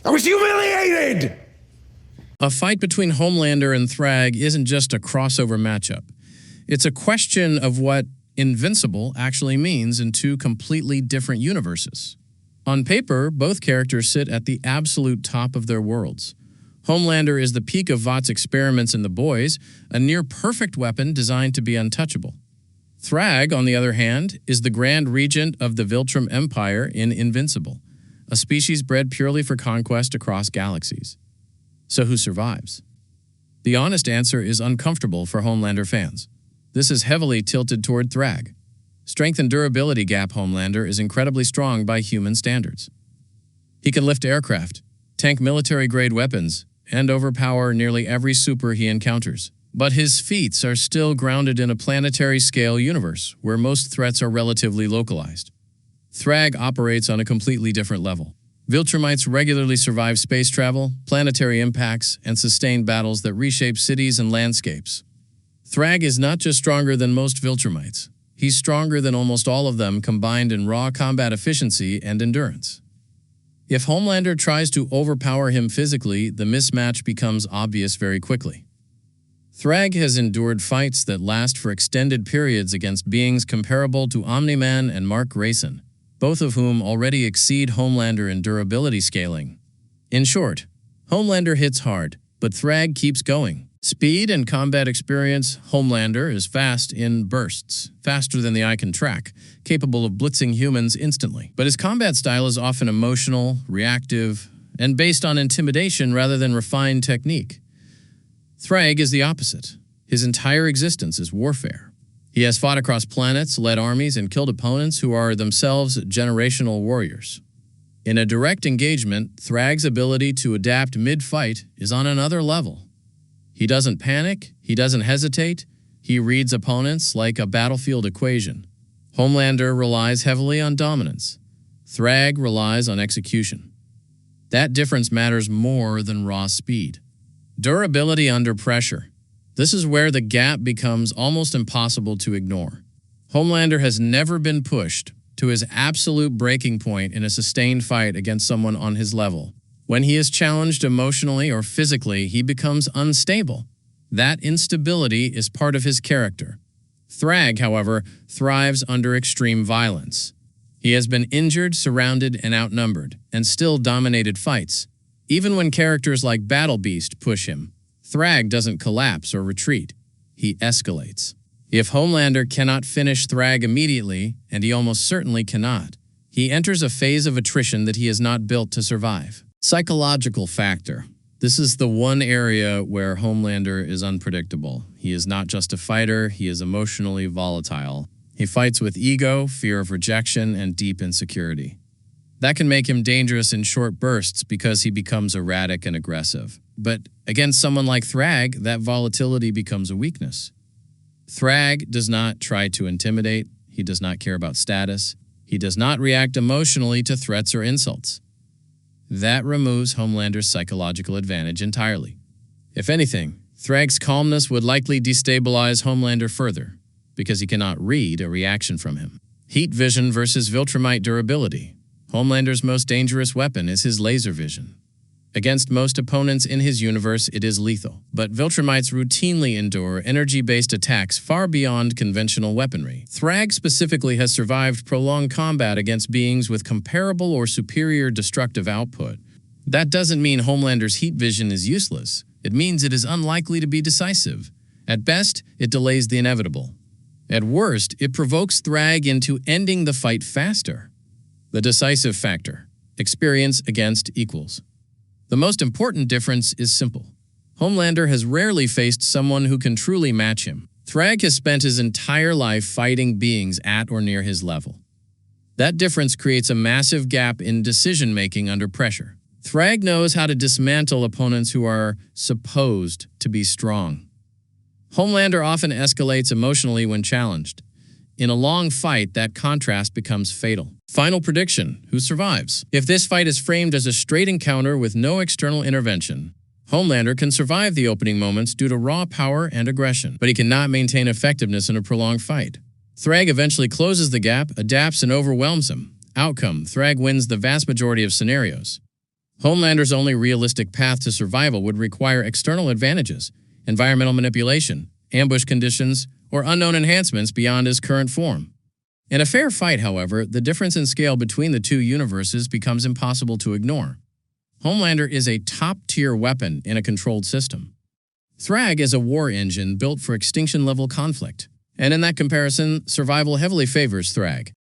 I was humiliated! A fight between Homelander and Thragg isn't just a crossover matchup. It's a question of what Invincible actually means in two completely different universes. On paper, both characters sit at the absolute top of their worlds. Homelander is the peak of Vought's experiments in The Boys, a near-perfect weapon designed to be untouchable. Thragg, on the other hand, is the Grand Regent of the Viltrum Empire in Invincible, a species bred purely for conquest across galaxies. So who survives? The honest answer is uncomfortable for Homelander fans. This is heavily tilted toward Thragg. Strength and durability gap Homelander is incredibly strong by human standards. He can lift aircraft, tank military-grade weapons, and overpower nearly every super he encounters. But his feats are still grounded in a planetary-scale universe where most threats are relatively localized. Thragg operates on a completely different level. Viltrumites regularly survive space travel, planetary impacts, and sustained battles that reshape cities and landscapes. Thragg is not just stronger than most Viltrumites. He's stronger than almost all of them combined in raw combat efficiency and endurance. If Homelander tries to overpower him physically, the mismatch becomes obvious very quickly. Thragg has endured fights that last for extended periods against beings comparable to Omni-Man and Mark Grayson, both of whom already exceed Homelander in durability scaling. In short, Homelander hits hard, but Thragg keeps going. Speed and combat experience, Homelander is fast in bursts, faster than the eye can track, capable of blitzing humans instantly. But his combat style is often emotional, reactive, and based on intimidation rather than refined technique. Thragg is the opposite. His entire existence is warfare. He has fought across planets, led armies, and killed opponents who are themselves generational warriors. In a direct engagement, Thragg's ability to adapt mid-fight is on another level. He doesn't panic, he doesn't hesitate, he reads opponents like a battlefield equation. Homelander relies heavily on dominance. Thragg relies on execution. That difference matters more than raw speed. Durability under pressure. This is where the gap becomes almost impossible to ignore. Homelander has never been pushed to his absolute breaking point in a sustained fight against someone on his level. When he is challenged emotionally or physically, he becomes unstable. That instability is part of his character. Thragg, however, thrives under extreme violence. He has been injured, surrounded, and outnumbered, and still dominated fights. Even when characters like Battle Beast push him, Thragg doesn't collapse or retreat. He escalates. If Homelander cannot finish Thragg immediately, and he almost certainly cannot, he enters a phase of attrition that he is not built to survive. Psychological factor. This is the one area where Homelander is unpredictable. He is not just a fighter, he is emotionally volatile. He fights with ego, fear of rejection, and deep insecurity. That can make him dangerous in short bursts because he becomes erratic and aggressive. But against someone like Thragg, that volatility becomes a weakness. Thragg does not try to intimidate, he does not care about status, he does not react emotionally to threats or insults. That removes Homelander's psychological advantage entirely. If anything, Thragg's calmness would likely destabilize Homelander further, because he cannot read a reaction from him. Heat vision versus Viltrumite durability. Homelander's most dangerous weapon is his laser vision. Against most opponents in his universe, it is lethal, but Viltrumites routinely endure energy-based attacks far beyond conventional weaponry. Thragg specifically has survived prolonged combat against beings with comparable or superior destructive output. That doesn't mean Homelander's heat vision is useless. It means it is unlikely to be decisive. At best, it delays the inevitable. At worst, it provokes Thragg into ending the fight faster. The decisive factor. Experience against equals. The most important difference is simple. Homelander has rarely faced someone who can truly match him. Thragg has spent his entire life fighting beings at or near his level. That difference creates a massive gap in decision-making under pressure. Thragg knows how to dismantle opponents who are supposed to be strong. Homelander often escalates emotionally when challenged. In a long fight, that contrast becomes fatal. Final prediction: who survives? If this fight is framed as a straight encounter with no external intervention, Homelander can survive the opening moments due to raw power and aggression, but he cannot maintain effectiveness in a prolonged fight. Thragg eventually closes the gap, adapts, and overwhelms him. Outcome: Thragg wins the vast majority of scenarios. Homelander's only realistic path to survival would require external advantages, environmental manipulation, ambush conditions, or unknown enhancements beyond his current form. In a fair fight, however, the difference in scale between the two universes becomes impossible to ignore. Homelander is a top-tier weapon in a controlled system. Thragg is a war engine built for extinction-level conflict, and in that comparison, survival heavily favors Thragg.